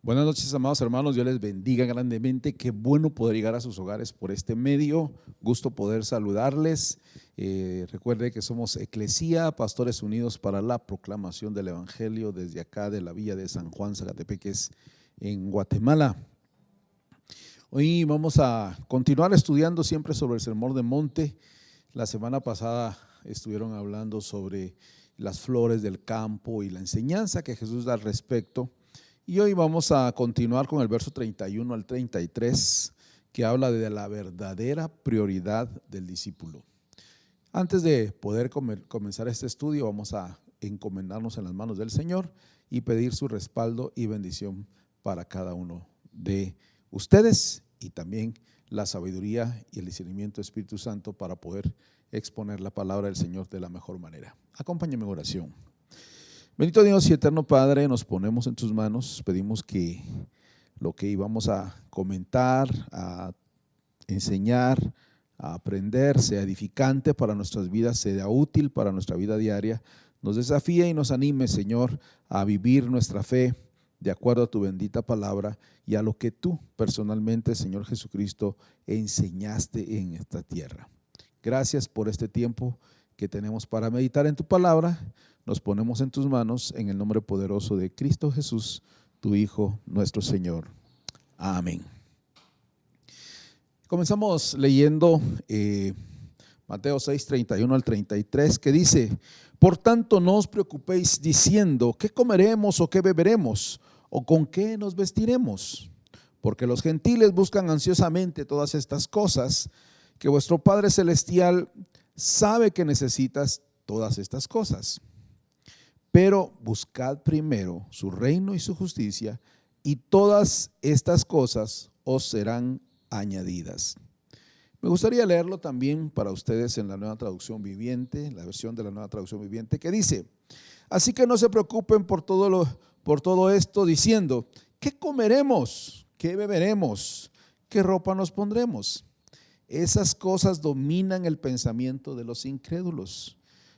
Buenas noches, amados hermanos, Dios les bendiga grandemente. Qué bueno poder llegar a sus hogares por este medio. Gusto poder saludarles. Recuerde que somos Eclesía, Pastores Unidos para la Proclamación del Evangelio desde acá de la Villa de San Juan, Zacatepeques, en Guatemala. Hoy vamos a continuar estudiando siempre sobre el Sermón del Monte. La semana pasada estuvieron hablando sobre las flores del campo y la enseñanza que Jesús da al respecto. Y hoy vamos a continuar con el verso 31 al 33, que habla de la verdadera prioridad del discípulo. Antes de poder comenzar este estudio, vamos a encomendarnos en las manos del Señor y pedir su respaldo y bendición para cada uno de ustedes, y también la sabiduría y el discernimiento del Espíritu Santo para poder exponer la palabra del Señor de la mejor manera. Acompáñame en oración. Bendito Dios y eterno Padre, nos ponemos en tus manos, pedimos que lo que íbamos a comentar, a enseñar, a aprender, sea edificante para nuestras vidas, sea útil para nuestra vida diaria, nos desafíe y nos anime, Señor, a vivir nuestra fe de acuerdo a tu bendita palabra y a lo que tú personalmente, Señor Jesucristo, enseñaste en esta tierra. Gracias por este tiempo que tenemos para meditar en tu palabra. Nos ponemos en tus manos en el nombre poderoso de Cristo Jesús, tu Hijo, nuestro Señor. Amén. Comenzamos leyendo Mateo 6, 31 al 33, que dice: por tanto, no os preocupéis diciendo, ¿qué comeremos o qué beberemos? ¿O con qué nos vestiremos? Porque los gentiles buscan ansiosamente todas estas cosas, que vuestro Padre Celestial sabe que necesitas todas estas cosas. Pero buscad primero su reino y su justicia, y todas estas cosas os serán añadidas. Me gustaría leerlo también para ustedes en la Nueva Traducción Viviente, la versión de la Nueva Traducción Viviente, que dice: así que no se preocupen por todo esto diciendo, ¿qué comeremos? ¿Qué beberemos? ¿Qué ropa nos pondremos? Esas cosas dominan el pensamiento de los incrédulos,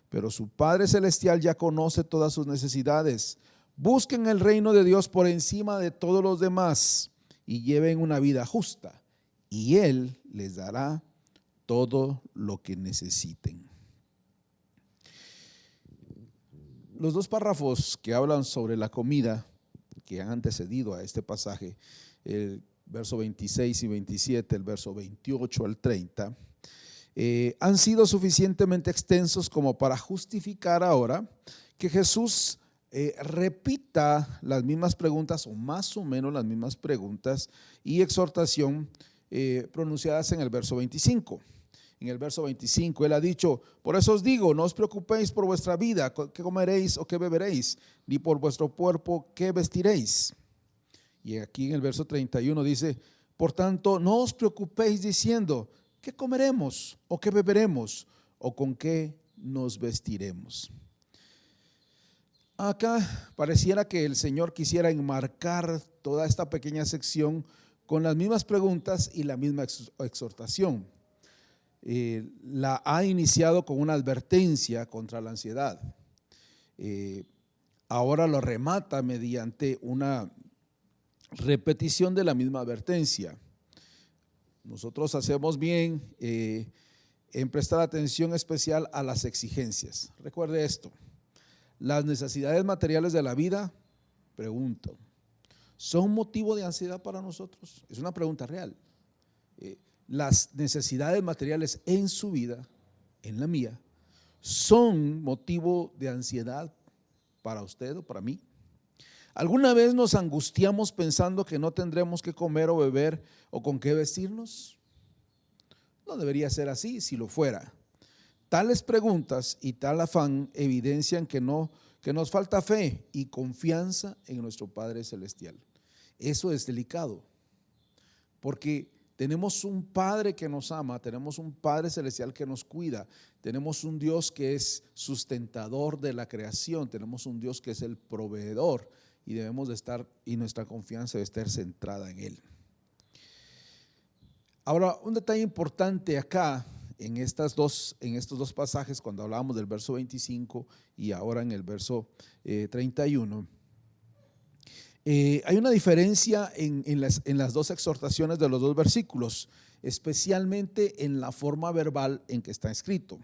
pero su Padre Celestial ya conoce todas sus necesidades. Busquen el reino de Dios por encima de todos los demás y lleven una vida justa, y Él les dará todo lo que necesiten. Los dos párrafos que hablan sobre la comida que han antecedido a este pasaje, el verso 26 y 27, el verso 28 al 30, han sido suficientemente extensos como para justificar ahora que Jesús repita las mismas preguntas, o más o menos las mismas preguntas y exhortación pronunciadas en el verso 25. En el verso 25 él ha dicho: por eso os digo, no os preocupéis por vuestra vida, qué comeréis o qué beberéis, ni por vuestro cuerpo, qué vestiréis. Y aquí en el verso 31 dice: por tanto, no os preocupéis diciendo, ¿qué comeremos o qué beberemos o con qué nos vestiremos? Acá pareciera que el Señor quisiera enmarcar toda esta pequeña sección con las mismas preguntas y la misma exhortación. La ha iniciado con una advertencia contra la ansiedad. Ahora lo remata mediante una repetición de la misma advertencia. Nosotros hacemos bien en prestar atención especial a las exigencias. Recuerde esto: las necesidades materiales de la vida, pregunto, ¿son motivo de ansiedad para nosotros? Es una pregunta real. Las necesidades materiales en su vida, en la mía, ¿son motivo de ansiedad para usted o para mí? ¿Alguna vez nos angustiamos pensando que no tendremos qué comer o beber o con qué vestirnos? No debería ser así. Si lo fuera, tales preguntas y tal afán evidencian que nos falta fe y confianza en nuestro Padre Celestial. Eso es delicado, porque tenemos un Padre que nos ama, tenemos un Padre Celestial que nos cuida, tenemos un Dios que es sustentador de la creación, tenemos un Dios que es el proveedor, y debemos de estar, y nuestra confianza debe estar centrada en Él. Ahora, un detalle importante acá en estos dos pasajes, cuando hablábamos del verso 25 y ahora en el verso 31, Hay una diferencia en las dos exhortaciones de los dos versículos, especialmente en la forma verbal en que está escrito.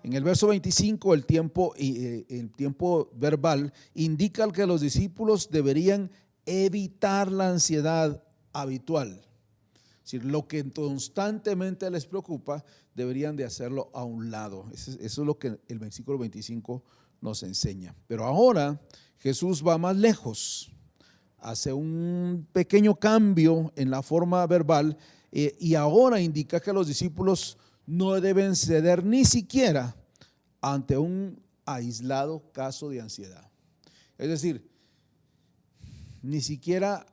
En el verso 25, el tiempo verbal indica que los discípulos deberían evitar la ansiedad habitual. Es decir, lo que constantemente les preocupa, deberían de hacerlo a un lado. Eso es lo que el versículo 25 nos enseña. Pero ahora Jesús va más lejos, hace un pequeño cambio en la forma verbal y ahora indica que los discípulos no deben ceder ni siquiera ante un aislado caso de ansiedad. Es decir, ni siquiera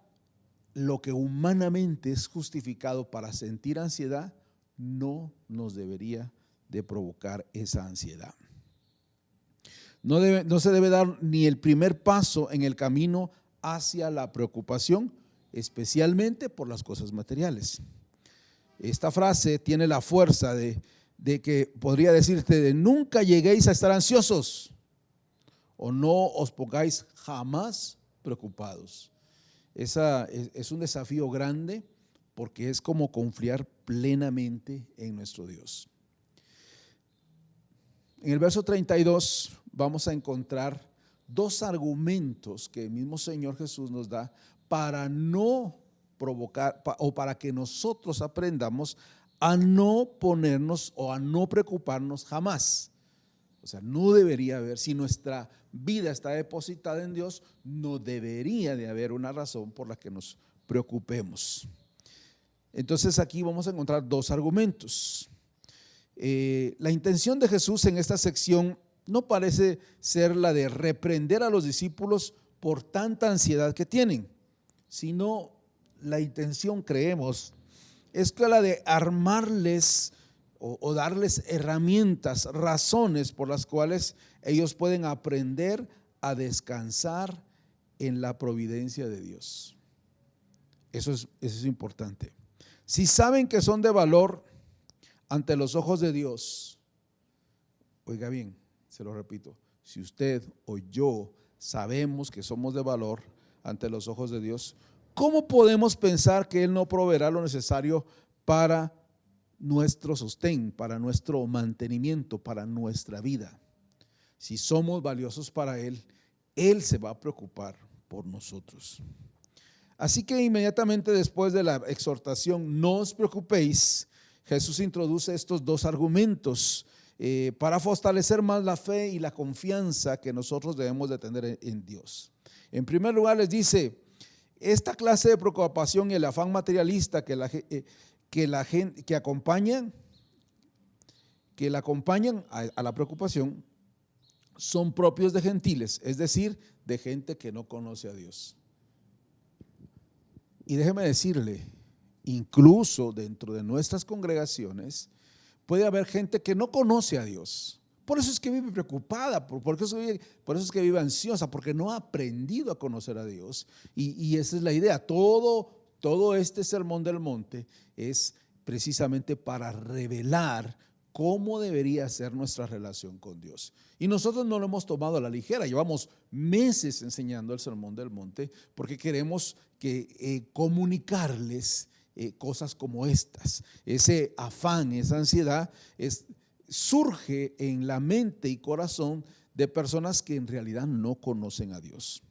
lo que humanamente es justificado para sentir ansiedad no nos debería de provocar esa ansiedad. No se debe dar ni el primer paso en el camino hacia la preocupación, especialmente por las cosas materiales. Esta frase tiene la fuerza de que podría decirte de nunca lleguéis a estar ansiosos o no os pongáis jamás preocupados. Es un desafío grande porque es como confiar plenamente en nuestro Dios. En el verso 32 vamos a encontrar dos argumentos que el mismo Señor Jesús nos da para no provocar o para que nosotros aprendamos a no ponernos o a no preocuparnos jamás. O sea, no debería haber, si nuestra vida está depositada en Dios, no debería de haber una razón por la que nos preocupemos. Entonces aquí vamos a encontrar dos argumentos. La intención de Jesús en esta sección no parece ser la de reprender a los discípulos por tanta ansiedad que tienen, sino la intención, creemos, es que la de armarles o darles herramientas, razones por las cuales ellos pueden aprender a descansar en la providencia de Dios. Eso es importante. Si saben que son de valor ante los ojos de Dios, oiga bien, se lo repito, si usted o yo sabemos que somos de valor ante los ojos de Dios, ¿cómo podemos pensar que Él no proveerá lo necesario para nuestro sostén, para nuestro mantenimiento, para nuestra vida? Si somos valiosos para Él, Él se va a preocupar por nosotros. Así que inmediatamente después de la exhortación, no os preocupéis, Jesús introduce estos dos argumentos para fortalecer más la fe y la confianza que nosotros debemos de tener en Dios. En primer lugar les dice, esta clase de preocupación y el afán materialista que acompañan a la preocupación son propios de gentiles, es decir, de gente que no conoce a Dios. Y déjeme decirle, incluso dentro de nuestras congregaciones puede haber gente que no conoce a Dios. Por eso es que vive preocupada, por eso es que vive ansiosa, porque no ha aprendido a conocer a Dios. Y esa es la idea. Todo este sermón del monte es precisamente para revelar cómo debería ser nuestra relación con Dios. Y nosotros no lo hemos tomado a la ligera, llevamos meses enseñando el sermón del monte porque queremos comunicarles cosas como estas. Ese afán, esa ansiedad surge en la mente y corazón de personas que en realidad no conocen a Dios.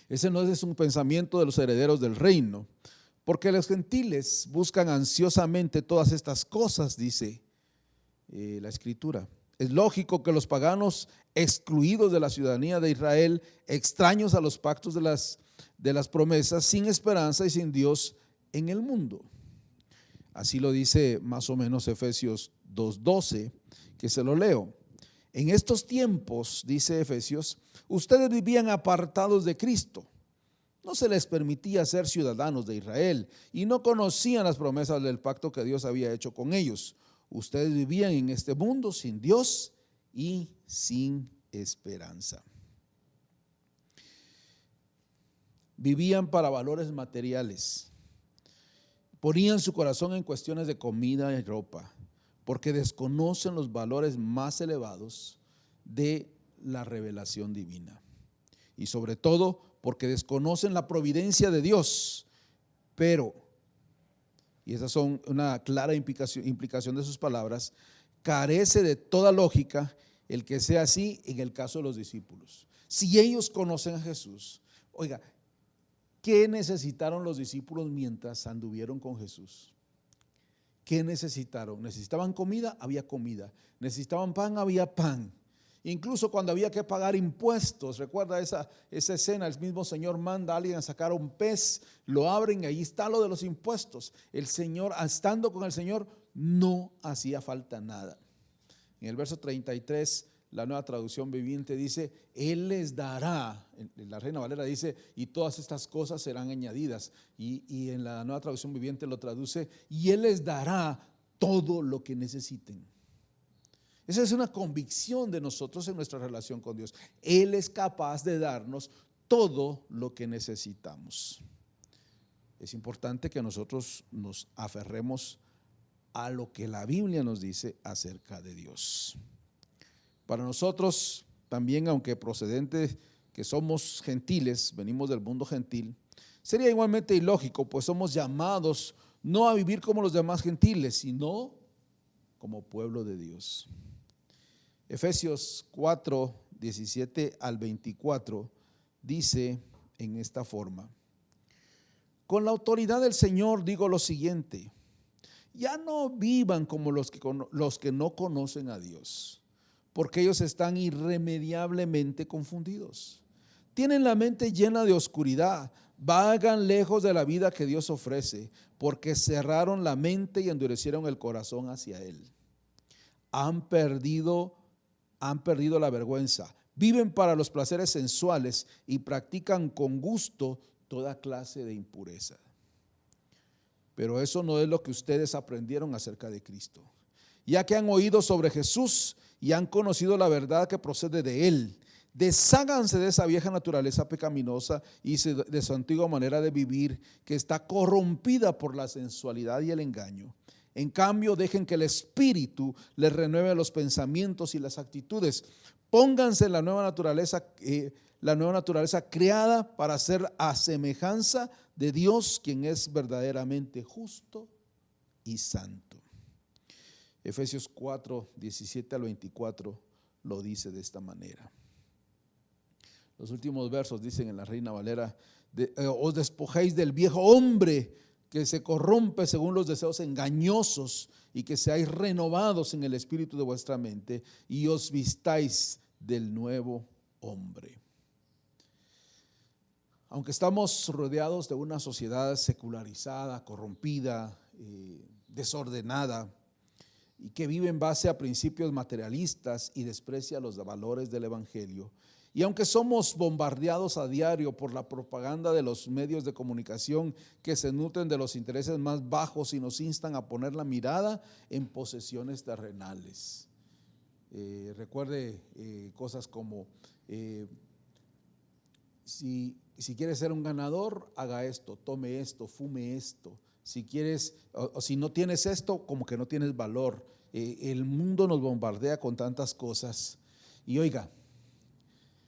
Ese no es un pensamiento de los herederos del reino, porque los gentiles buscan ansiosamente todas estas cosas, dice la Escritura. Es lógico que los paganos, excluidos de la ciudadanía de Israel, extraños a los pactos de las promesas, sin esperanza y sin Dios en el mundo. Así lo dice más o menos Efesios 2:12, que se lo leo. En estos tiempos, dice Efesios, ustedes vivían apartados de Cristo. No se les permitía ser ciudadanos de Israel y no conocían las promesas del pacto que Dios había hecho con ellos. Ustedes vivían en este mundo sin Dios y sin esperanza. Vivían para valores materiales. Ponían su corazón en cuestiones de comida y ropa, porque desconocen los valores más elevados de la revelación divina. Y sobre todo, porque desconocen la providencia de Dios. Pero, y esas son una clara implicación de sus palabras, carece de toda lógica el que sea así en el caso de los discípulos. Si ellos conocen a Jesús, oiga, ¿qué necesitaron los discípulos mientras anduvieron con Jesús? ¿Qué necesitaron? ¿Necesitaban comida? Había comida. ¿Necesitaban pan? Había pan. Incluso cuando había que pagar impuestos, recuerda esa escena, el mismo Señor manda a alguien a sacar un pez, lo abren y ahí está lo de los impuestos. El Señor, estando con el Señor, no hacía falta nada. En el verso 33, la Nueva Traducción Viviente dice, Él les dará, en la Reina Valera dice, y todas estas cosas serán añadidas. Y en la Nueva Traducción Viviente lo traduce, y Él les dará todo lo que necesiten. Esa es una convicción de nosotros en nuestra relación con Dios. Él es capaz de darnos todo lo que necesitamos. Es importante que nosotros nos aferremos a lo que la Biblia nos dice acerca de Dios. Para nosotros también, aunque procedentes que somos gentiles, venimos del mundo gentil, sería igualmente ilógico, pues somos llamados no a vivir como los demás gentiles, sino como pueblo de Dios. Efesios 4, 17 al 24 dice en esta forma: con la autoridad del Señor digo lo siguiente, ya no vivan como los que no conocen a Dios, porque ellos están irremediablemente confundidos. Tienen la mente llena de oscuridad, vagan lejos de la vida que Dios ofrece, porque cerraron la mente y endurecieron el corazón hacia Él. Han perdido la vergüenza, viven para los placeres sensuales y practican con gusto toda clase de impureza. Pero eso no es lo que ustedes aprendieron acerca de Cristo. Ya que han oído sobre Jesús y han conocido la verdad que procede de Él, desháganse de esa vieja naturaleza pecaminosa y de su antigua manera de vivir, que está corrompida por la sensualidad y el engaño. En cambio, dejen que el Espíritu les renueve los pensamientos y las actitudes. Pónganse la nueva naturaleza creada para ser a semejanza de Dios, quien es verdaderamente justo y santo. Efesios 4, 17 al 24 lo dice de esta manera. Los últimos versos dicen en la Reina Valera: os despojéis del viejo hombre que se corrompe según los deseos engañosos, y que seáis renovados en el espíritu de vuestra mente, y os vistáis del nuevo hombre. Aunque estamos rodeados de una sociedad secularizada, corrompida, desordenada, y que vive en base a principios materialistas y desprecia los valores del Evangelio, y aunque somos bombardeados a diario por la propaganda de los medios de comunicación que se nutren de los intereses más bajos y nos instan a poner la mirada en posesiones terrenales. Recuerde cosas como si quieres ser un ganador, haga esto, tome esto, fume esto. Si quieres, o si no tienes esto, como que no tienes valor. El mundo nos bombardea con tantas cosas. Y oiga,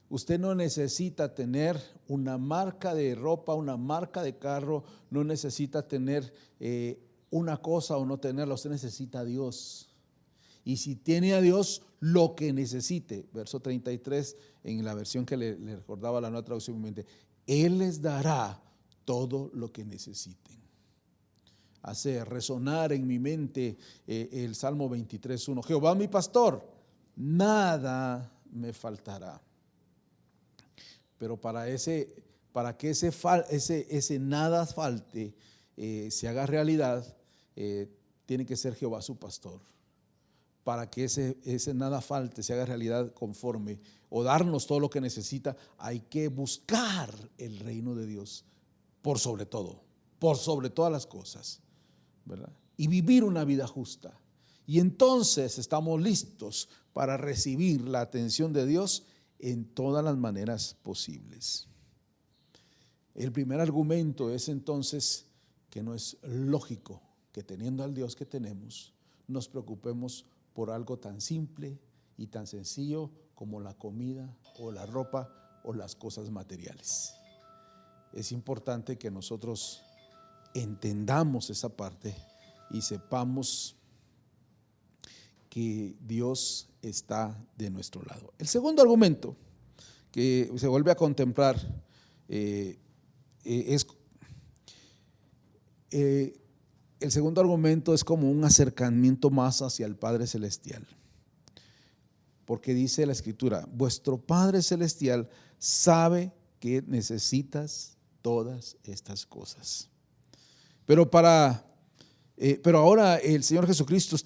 usted no necesita tener una marca de ropa, una marca de carro, no necesita tener una cosa o no tenerla, usted necesita a Dios. Y si tiene a Dios, lo que necesite, verso 33, en la versión que le recordaba la Nueva Traducción Viviente, Él les dará todo lo que necesiten. Hace resonar en mi mente el Salmo 23:1, Jehová mi pastor, nada me faltará. Pero para que ese nada falte, se haga realidad, tiene que ser Jehová su pastor. Para que ese nada falte, se haga realidad conforme, o darnos todo lo que necesita, hay que buscar el reino de Dios por sobre todo, por sobre todas las cosas, ¿verdad? Y vivir una vida justa. Y entonces estamos listos para recibir la atención de Dios en todas las maneras posibles. El primer argumento es entonces que no es lógico que, teniendo al Dios que tenemos, nos preocupemos por algo tan simple y tan sencillo como la comida o la ropa o las cosas materiales. es importante que nosotros entendamos esa parte y sepamos que Dios está de nuestro lado. El segundo argumento que se vuelve a contemplar el segundo argumento es como un acercamiento más hacia el Padre Celestial, porque dice la Escritura: vuestro Padre Celestial sabe que necesitas todas estas cosas. Pero ahora el Señor Jesucristo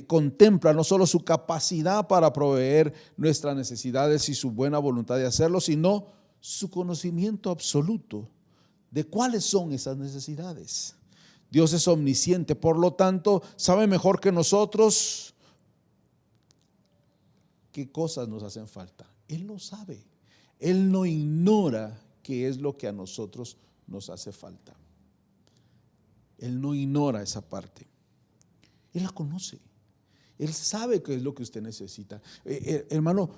contempla no solo su capacidad para proveer nuestras necesidades y su buena voluntad de hacerlo, sino su conocimiento absoluto de cuáles son esas necesidades. Dios es omnisciente, por lo tanto, sabe mejor que nosotros qué cosas nos hacen falta. Él lo sabe. Él no ignora qué es lo que a nosotros nos hace falta. Él no ignora esa parte. Él la conoce. Él sabe qué es lo que usted necesita. Hermano,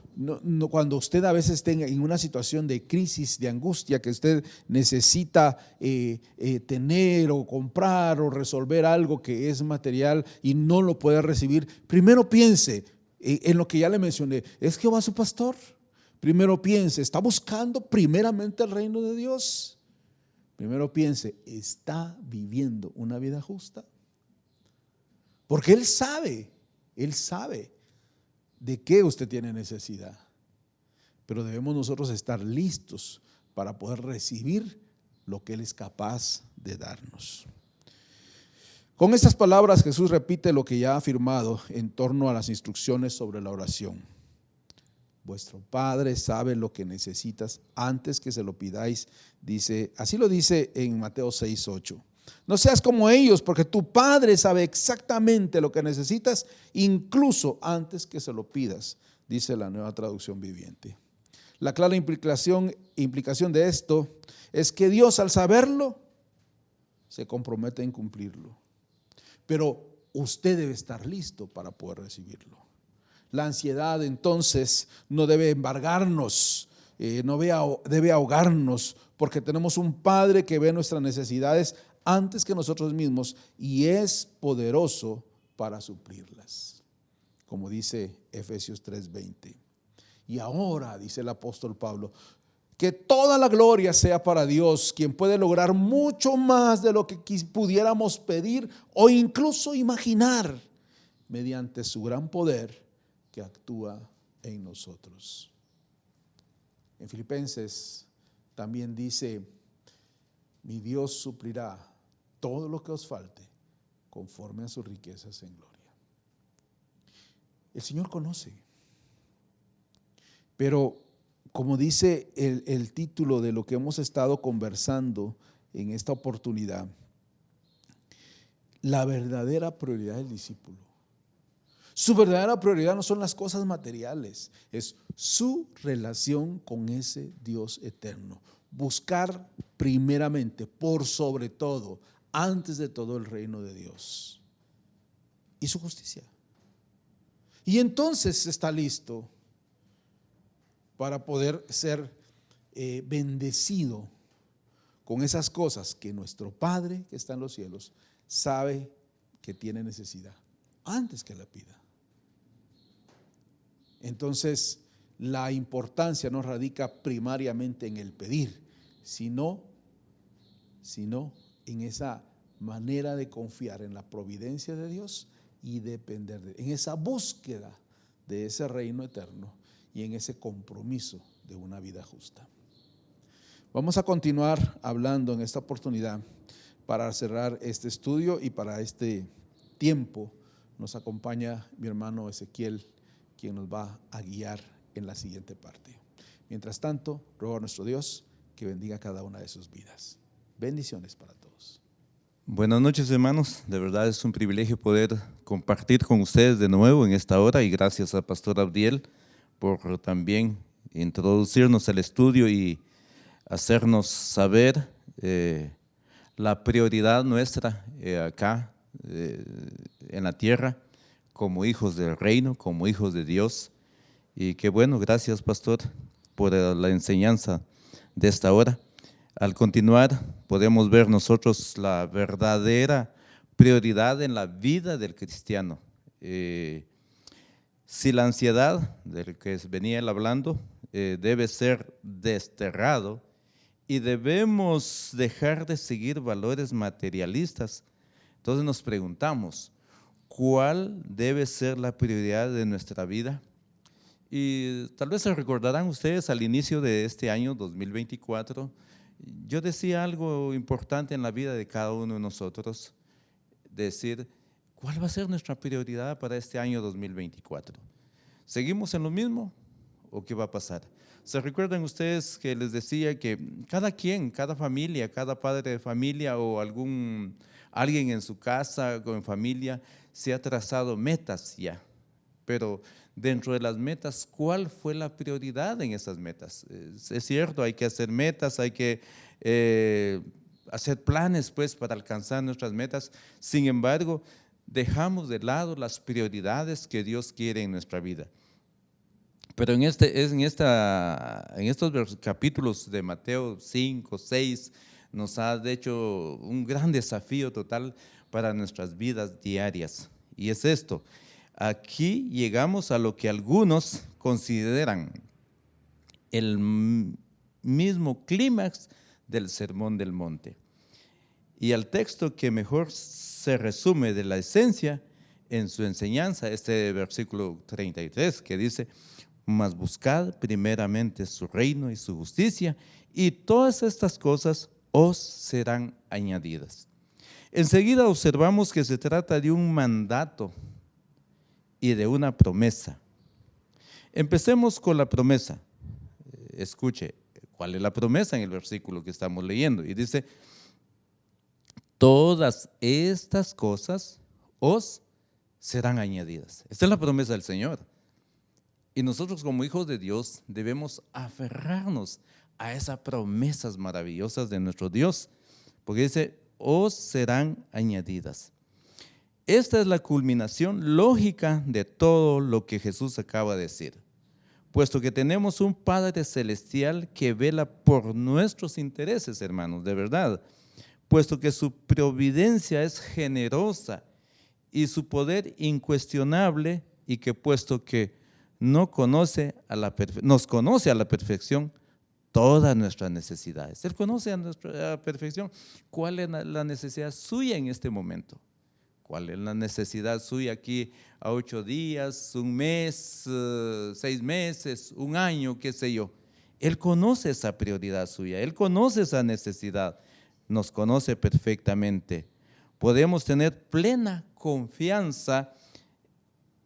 cuando usted a veces tenga en una situación de crisis, de angustia, que usted necesita tener o comprar o resolver algo que es material y no lo puede recibir, primero piense en lo que ya le mencioné. ¿Es Jehová su pastor? Primero piense, ¿está buscando primeramente el reino de Dios? Primero piense, ¿está viviendo una vida justa? Porque Él sabe de qué usted tiene necesidad. Pero debemos nosotros estar listos para poder recibir lo que Él es capaz de darnos. Con estas palabras Jesús repite lo que ya ha afirmado en torno a las instrucciones sobre la oración. Vuestro Padre sabe lo que necesitas antes que se lo pidáis, dice, así lo dice en Mateo 6:8. No seas como ellos, porque tu Padre sabe exactamente lo que necesitas, incluso antes que se lo pidas, dice la Nueva Traducción Viviente. La clara implicación de esto es que Dios, al saberlo, se compromete en cumplirlo. Pero usted debe estar listo para poder recibirlo. La ansiedad entonces no debe embargarnos, no debe ahogarnos, porque tenemos un Padre que ve nuestras necesidades antes que nosotros mismos y es poderoso para suplirlas, como dice Efesios 3:20. Y ahora, dice el apóstol Pablo, que toda la gloria sea para Dios, quien puede lograr mucho más de lo que pudiéramos pedir o incluso imaginar, mediante su gran poder que actúa en nosotros. En Filipenses también dice: mi Dios suplirá todo lo que os falte conforme a sus riquezas en gloria. El Señor conoce, pero como dice el título de lo que hemos estado conversando en esta oportunidad, la verdadera prioridad del discípulo, su verdadera prioridad no son las cosas materiales, es su relación con ese Dios eterno. Buscar primeramente, por sobre todo, antes de todo, el reino de Dios y su justicia. Y entonces está listo para poder ser bendecido con esas cosas que nuestro Padre que está en los cielos sabe que tiene necesidad antes que la pida. Entonces, la importancia no radica primariamente en el pedir, sino en esa manera de confiar en la providencia de Dios y depender de Él, en esa búsqueda de ese reino eterno y en ese compromiso de una vida justa. Vamos a continuar hablando en esta oportunidad. Para cerrar este estudio y para este tiempo nos acompaña mi hermano Ezequiel, quien nos va a guiar en la siguiente parte. Mientras tanto, ruego a nuestro Dios que bendiga cada una de sus vidas. Bendiciones para todos. Buenas noches, hermanos. De verdad es un privilegio poder compartir con ustedes de nuevo en esta hora, y gracias al pastor Abdiel por también introducirnos al estudio y hacernos saber la prioridad nuestra acá en la tierra, como hijos del reino, como hijos de Dios. Y qué bueno, gracias pastor por la enseñanza de esta hora. Al continuar, podemos ver nosotros la verdadera prioridad en la vida del cristiano. Si la ansiedad, del que venía él hablando, debe ser desterrado y debemos dejar de seguir valores materialistas, entonces nos preguntamos, ¿cuál debe ser la prioridad de nuestra vida? Y tal vez se recordarán ustedes al inicio de este año 2024, yo decía algo importante en la vida de cada uno de nosotros, decir, ¿cuál va a ser nuestra prioridad para este año 2024? ¿Seguimos en lo mismo o qué va a pasar? ¿Se recuerdan ustedes que les decía que cada quien, cada familia, cada padre de familia o alguien en su casa o en familia se ha trazado metas ya? Pero dentro de las metas, ¿cuál fue la prioridad en esas metas? Es cierto, hay que hacer metas, hay que hacer planes pues para alcanzar nuestras metas. Sin embargo, dejamos de lado las prioridades que Dios quiere en nuestra vida. Pero en estos capítulos de Mateo 5, 6, nos ha hecho un gran desafío total para nuestras vidas diarias. Y es esto, aquí llegamos a lo que algunos consideran el mismo clímax del Sermón del Monte. Y al texto que mejor se resume de la esencia en su enseñanza, este versículo 33 que dice, mas buscad primeramente su reino y su justicia, y todas estas cosas os serán añadidas. Enseguida observamos que se trata de un mandato y de una promesa. Empecemos con la promesa. Escuche, ¿cuál es la promesa en el versículo que estamos leyendo? Y dice, todas estas cosas os serán añadidas. Esta es la promesa del Señor. Y nosotros como hijos de Dios debemos aferrarnos a esas promesas maravillosas de nuestro Dios, porque dice, os serán añadidas. Esta es la culminación lógica de todo lo que Jesús acaba de decir, puesto que tenemos un Padre Celestial que vela por nuestros intereses, hermanos, de verdad, puesto que su providencia es generosa y su poder incuestionable, y que puesto que nos conoce a la perfección todas nuestras necesidades. Él conoce a la perfección cuál es la necesidad suya en este momento. ¿Cuál es la necesidad suya aquí a 8 días, un mes, 6 meses, un año, qué sé yo? Él conoce esa prioridad suya, Él conoce esa necesidad, nos conoce perfectamente. Podemos tener plena confianza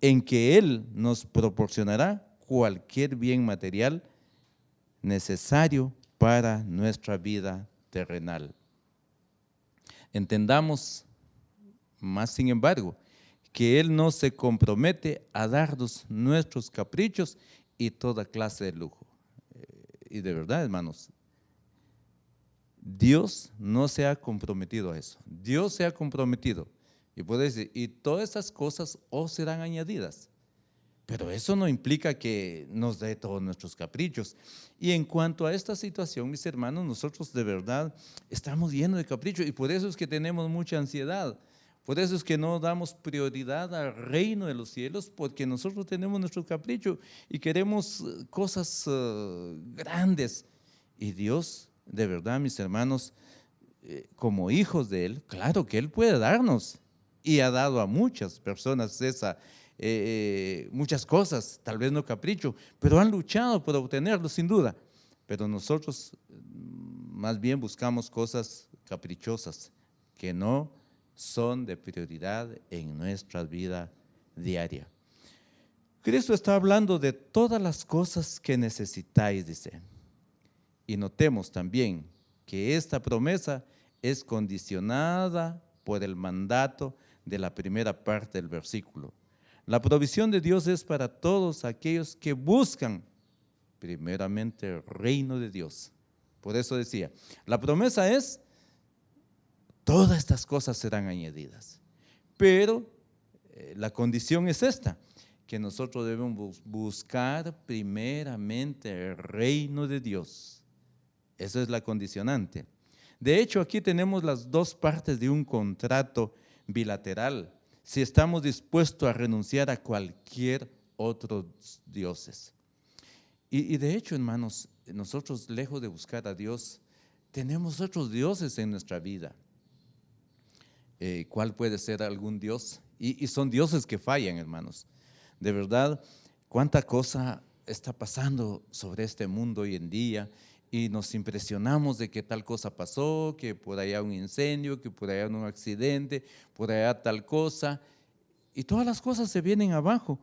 en que Él nos proporcionará cualquier bien material necesario para nuestra vida terrenal. Entendamos más, sin embargo, que Él no se compromete a darnos nuestros caprichos y toda clase de lujo. Y de verdad, hermanos, Dios no se ha comprometido a eso. Dios se ha comprometido. Y puede decir, y todas esas cosas os serán añadidas. Pero eso no implica que nos dé todos nuestros caprichos. Y en cuanto a esta situación, mis hermanos, nosotros de verdad estamos llenos de caprichos y por eso es que tenemos mucha ansiedad. Por eso es que no damos prioridad al reino de los cielos, porque nosotros tenemos nuestro capricho y queremos cosas grandes. Y Dios, de verdad, mis hermanos, como hijos de Él, claro que Él puede darnos. Y ha dado a muchas personas muchas cosas, tal vez no capricho, pero han luchado por obtenerlo sin duda. Pero nosotros más bien buscamos cosas caprichosas que no son de prioridad en nuestra vida diaria. Cristo está hablando de todas las cosas que necesitáis, dice. Y notemos también que esta promesa es condicionada por el mandato de la primera parte del versículo. La provisión de Dios es para todos aquellos que buscan primeramente el reino de Dios. Por eso decía, la promesa es, todas estas cosas serán añadidas. Pero la condición es esta, que nosotros debemos buscar primeramente el reino de Dios. Eso es la condicionante. De hecho, aquí tenemos las dos partes de un contrato bilateral. Si estamos dispuestos a renunciar a cualquier otro dioses. Y de hecho, hermanos, nosotros lejos de buscar a Dios, tenemos otros dioses en nuestra vida. ¿Cuál puede ser algún dios? Y son dioses que fallan, hermanos. De verdad, cuánta cosa está pasando sobre este mundo hoy en día y nos impresionamos de que tal cosa pasó, que por allá un incendio, que por allá un accidente, por allá tal cosa, y todas las cosas se vienen abajo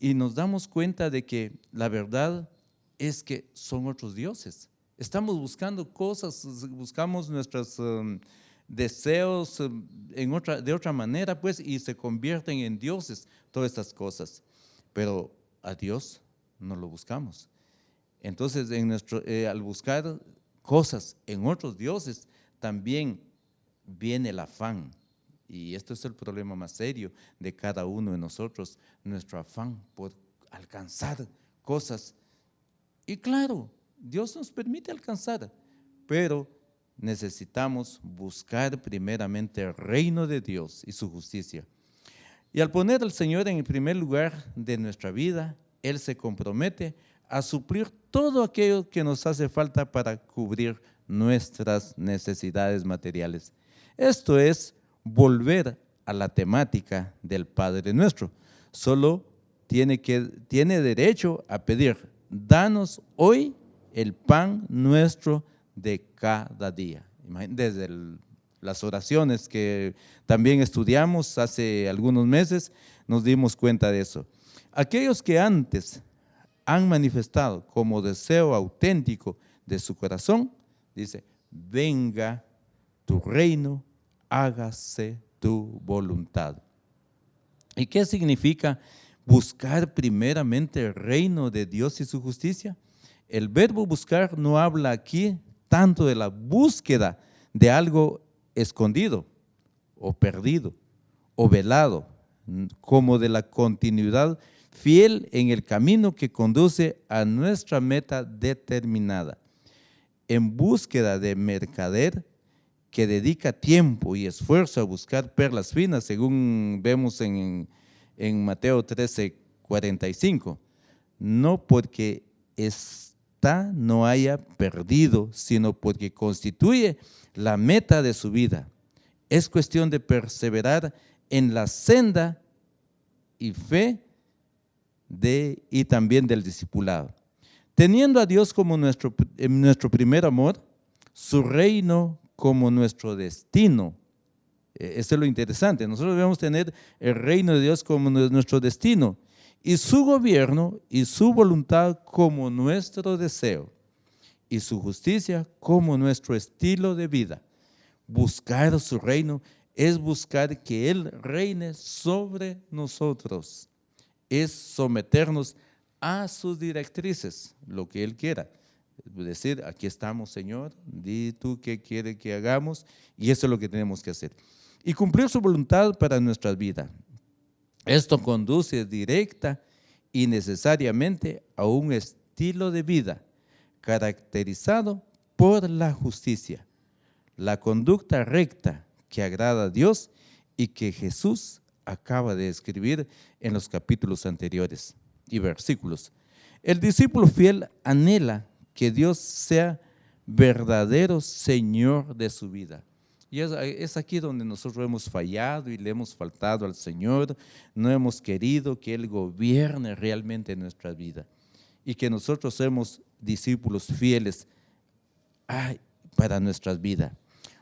y nos damos cuenta de que la verdad es que son otros dioses. Estamos buscando cosas, buscamos nuestros deseos de otra manera, pues, y se convierten en dioses todas estas cosas. Pero a Dios no lo buscamos. Entonces, al buscar cosas en otros dioses, también viene el afán. Y esto es el problema más serio de cada uno de nosotros, nuestro afán por alcanzar cosas. Y claro, Dios nos permite alcanzar, pero necesitamos buscar primeramente el reino de Dios y su justicia. Y al poner al Señor en el primer lugar de nuestra vida, Él se compromete a suplir todo aquello que nos hace falta para cubrir nuestras necesidades materiales. Esto es volver a la temática del Padre Nuestro. Solo tiene derecho a pedir: danos hoy el pan nuestro de cada día. Desde las oraciones que también estudiamos hace algunos meses, nos dimos cuenta de eso. Aquellos que antes han manifestado como deseo auténtico de su corazón, dice: venga tu reino, hágase tu voluntad. ¿Y qué significa buscar primeramente el reino de Dios y su justicia? El verbo buscar no habla aquí tanto de la búsqueda de algo escondido o perdido o velado, como de la continuidad fiel en el camino que conduce a nuestra meta determinada. En búsqueda de mercader que dedica tiempo y esfuerzo a buscar perlas finas, según vemos en Mateo 13:45, no porque ésta no haya perdido, sino porque constituye la meta de su vida. Es cuestión de perseverar en la senda y fe y también del discipulado. Teniendo a Dios como nuestro primer amor, su reino como nuestro destino. Eso es lo interesante. Nosotros debemos tener el reino de Dios como nuestro destino y su gobierno y su voluntad como nuestro deseo y su justicia como nuestro estilo de vida. Buscar su reino es buscar que Él reine sobre nosotros, es someternos a sus directrices, lo que Él quiera. Es decir, aquí estamos, Señor, di tú qué quiere que hagamos, y eso es lo que tenemos que hacer. Y cumplir su voluntad para nuestra vida. Esto conduce directa y necesariamente a un estilo de vida caracterizado por la justicia, la conducta recta que agrada a Dios y que Jesús acaba de escribir en los capítulos anteriores y versículos. El discípulo fiel anhela que Dios sea verdadero Señor de su vida. Y es aquí donde nosotros hemos fallado y le hemos faltado al Señor, no hemos querido que Él gobierne realmente nuestra vida y que nosotros seamos discípulos fieles para nuestras vidas.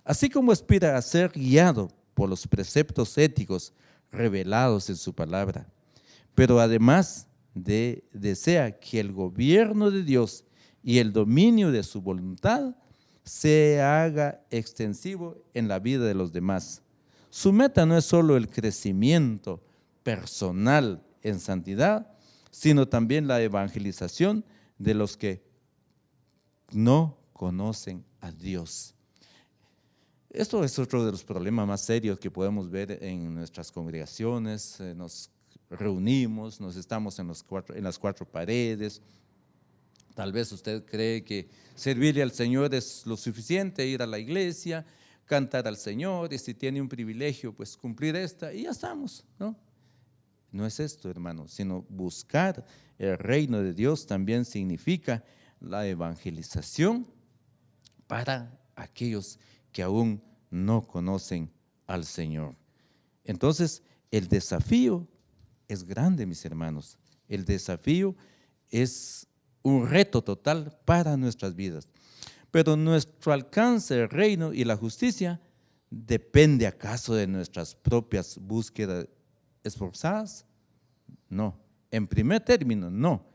Así como aspira a ser guiado por los preceptos éticos revelados en su palabra, pero además desea que el gobierno de Dios y el dominio de su voluntad se haga extensivo en la vida de los demás. Su meta no es solo el crecimiento personal en santidad, sino también la evangelización de los que no conocen a Dios. Esto es otro de los problemas más serios que podemos ver en nuestras congregaciones. Nos reunimos, nos estamos en las cuatro paredes, Tal vez usted cree que servirle al Señor es lo suficiente, ir a la iglesia, cantar al Señor, y si tiene un privilegio, pues cumplir esta y ya estamos, ¿no? No es esto, hermanos, sino buscar el reino de Dios también significa la evangelización para aquellos que aún no conocen al Señor. Entonces, el desafío es grande, mis hermanos. El desafío es un reto total para nuestras vidas. Pero nuestro alcance del reino y la justicia depende acaso de nuestras propias búsquedas esforzadas. No, en primer término, no,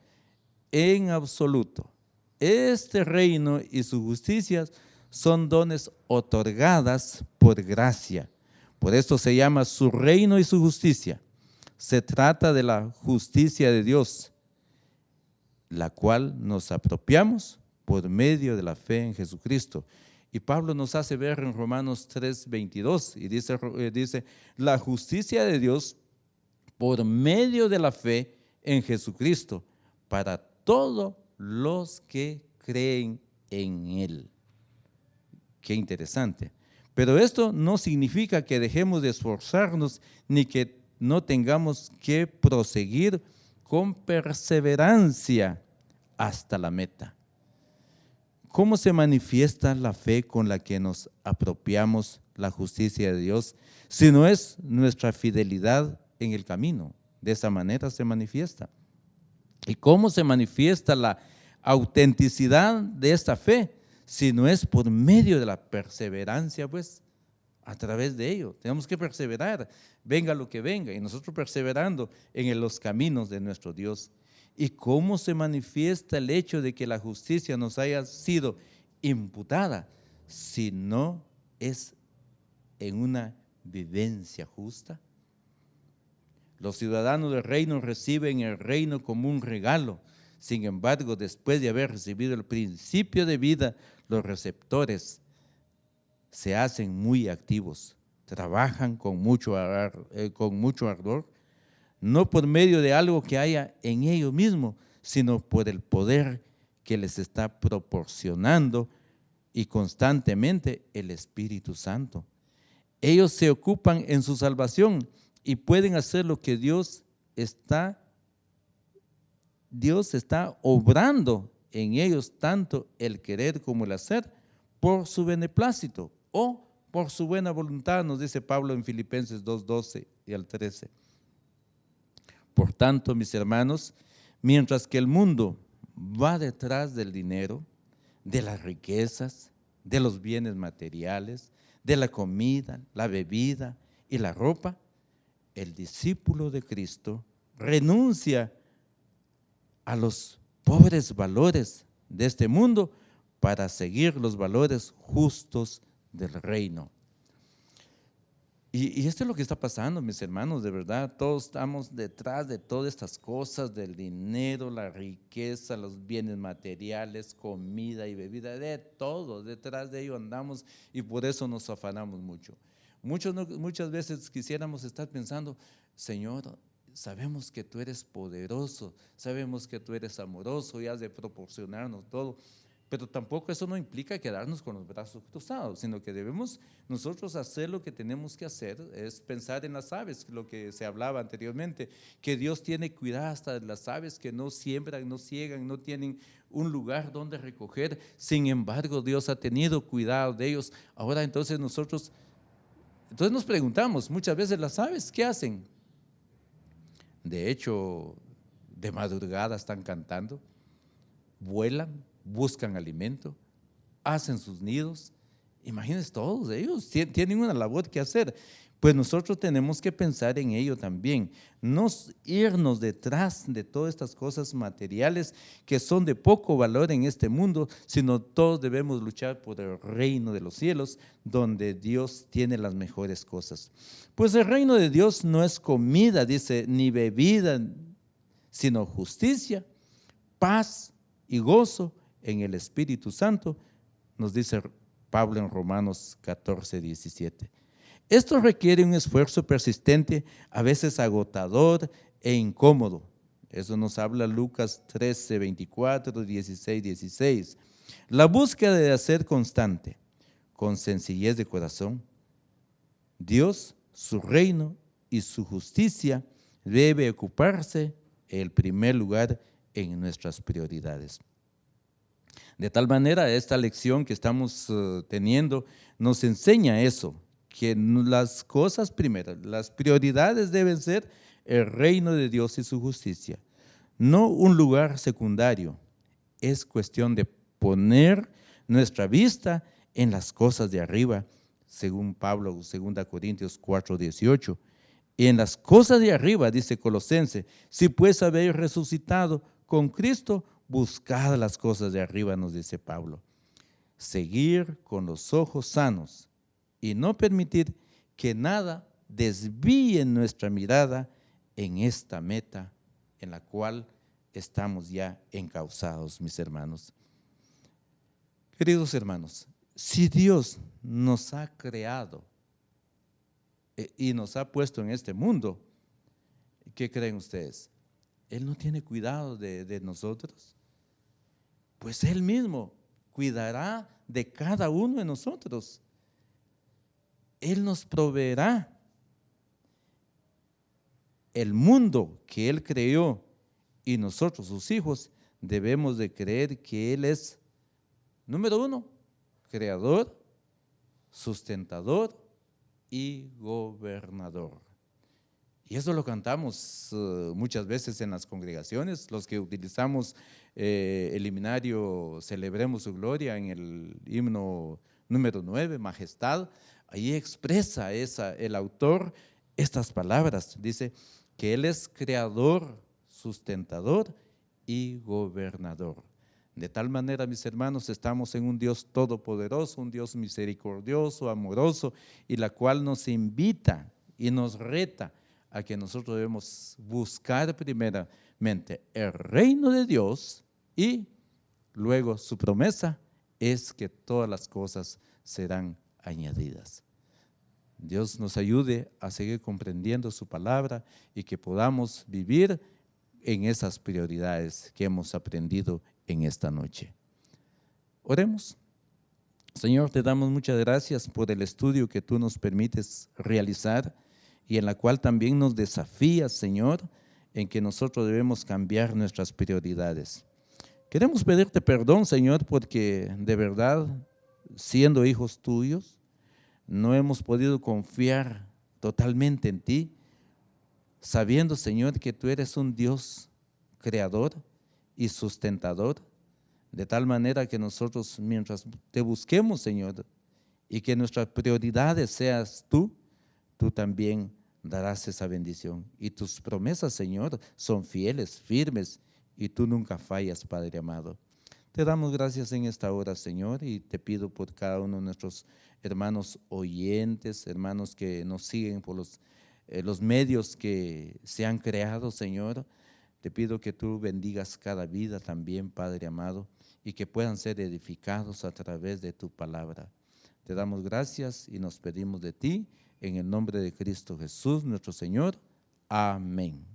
en absoluto. Este reino y su justicia son dones otorgadas por gracia. Por esto se llama su reino y su justicia. Se trata de la justicia de Dios, la cual nos apropiamos por medio de la fe en Jesucristo. Y Pablo nos hace ver en Romanos 3:22 y dice, la justicia de Dios por medio de la fe en Jesucristo, para todos los que creen en Él. Qué interesante. Pero esto no significa que dejemos de esforzarnos ni que no tengamos que proseguir con perseverancia hasta la meta. ¿Cómo se manifiesta la fe con la que nos apropiamos la justicia de Dios si no es nuestra fidelidad en el camino? De esa manera se manifiesta. ¿Y cómo se manifiesta la autenticidad de esta fe si no es por medio de la perseverancia? Pues a través de ello tenemos que perseverar, venga lo que venga, y nosotros perseverando en los caminos de nuestro Dios. ¿Y cómo se manifiesta el hecho de que la justicia nos haya sido imputada si no es en una vivencia justa? Los ciudadanos del reino reciben el reino como un regalo. Sin embargo, después de haber recibido el principio de vida, los receptores se hacen muy activos, trabajan con mucho ardor, no por medio de algo que haya en ellos mismos, sino por el poder que les está proporcionando y constantemente el Espíritu Santo. Ellos se ocupan en su salvación y pueden hacer lo que Dios está obrando en ellos, tanto el querer como el hacer, por su beneplácito o por su buena voluntad, nos dice Pablo en Filipenses 2:12 y al 13. Por tanto, mis hermanos, mientras que el mundo va detrás del dinero, de las riquezas, de los bienes materiales, de la comida, la bebida y la ropa, el discípulo de Cristo renuncia a los pobres valores de este mundo para seguir los valores justos del reino. Y esto es lo que está pasando, mis hermanos, de verdad. Todos estamos detrás de todas estas cosas, del dinero, la riqueza, los bienes materiales, comida y bebida, de todo. Detrás de ello andamos y por eso nos afanamos mucho. Muchas veces quisiéramos estar pensando, Señor, sabemos que tú eres poderoso, sabemos que tú eres amoroso y has de proporcionarnos todo. Pero tampoco eso no implica quedarnos con los brazos cruzados, sino que debemos nosotros hacer lo que tenemos que hacer, es pensar en las aves, lo que se hablaba anteriormente, que Dios tiene cuidado hasta de las aves que no siembran, no ciegan, no tienen un lugar donde recoger. Sin embargo, Dios ha tenido cuidado de ellos. Ahora entonces nos preguntamos, muchas veces las aves, ¿qué hacen? De hecho, de madrugada están cantando, vuelan, buscan alimento, hacen sus nidos. Imagínense, todos ellos tienen una labor que hacer. Pues nosotros tenemos que pensar en ello también, no irnos detrás de todas estas cosas materiales que son de poco valor en este mundo, sino todos debemos luchar por el reino de los cielos, donde Dios tiene las mejores cosas. Pues el reino de Dios no es comida, dice, ni bebida, sino justicia, paz y gozo en el Espíritu Santo, nos dice Pablo en Romanos 14:17. Esto requiere un esfuerzo persistente, a veces agotador e incómodo. Eso nos habla Lucas 13, 24, 16, 16. La búsqueda de ser constante, con sencillez de corazón. Dios, su reino y su justicia debe ocuparse el primer lugar en nuestras prioridades. De tal manera, esta lección que estamos teniendo nos enseña eso, que las cosas primeras, las prioridades deben ser el reino de Dios y su justicia, no un lugar secundario. Es cuestión de poner nuestra vista en las cosas de arriba, según Pablo, 2 Corintios 4, 18. Y en las cosas de arriba, dice Colosenses, si pues habéis resucitado con Cristo, buscad las cosas de arriba, nos dice Pablo. Seguir con los ojos sanos y no permitir que nada desvíe nuestra mirada en esta meta en la cual estamos ya encausados, mis hermanos. Queridos hermanos, si Dios nos ha creado y nos ha puesto en este mundo, ¿qué creen ustedes? ¿Él no tiene cuidado de nosotros? Pues Él mismo cuidará de cada uno de nosotros. Él nos proveerá. El mundo que Él creó y nosotros, sus hijos, debemos de creer que Él es, número uno, creador, sustentador y gobernador. Y eso lo cantamos muchas veces en las congregaciones, los que utilizamos el himnario Celebremos su Gloria en el himno número 9, Majestad. Ahí expresa el autor estas palabras, dice que Él es creador, sustentador y gobernador. De tal manera, mis hermanos, estamos en un Dios todopoderoso, un Dios misericordioso, amoroso, y la cual nos invita y nos reta a que nosotros debemos buscar primeramente el reino de Dios y luego su promesa es que todas las cosas serán añadidas. Dios nos ayude a seguir comprendiendo su palabra y que podamos vivir en esas prioridades que hemos aprendido en esta noche. Oremos. Señor, te damos muchas gracias por el estudio que tú nos permites realizar y en la cual también nos desafías, Señor, en que nosotros debemos cambiar nuestras prioridades. Queremos pedirte perdón, Señor, porque de verdad, siendo hijos tuyos, no hemos podido confiar totalmente en ti, sabiendo, Señor, que tú eres un Dios creador y sustentador, de tal manera que nosotros, mientras te busquemos, Señor, y que nuestras prioridades seas tú también darás esa bendición. Y tus promesas, Señor, son fieles, firmes, y tú nunca fallas, Padre amado. Te damos gracias en esta hora, Señor, y te pido por cada uno de nuestros hermanos oyentes, hermanos que nos siguen por los medios que se han creado, Señor. Te pido que tú bendigas cada vida también, Padre amado, y que puedan ser edificados a través de tu palabra. Te damos gracias y nos pedimos de ti, en el nombre de Cristo Jesús, nuestro Señor. Amén.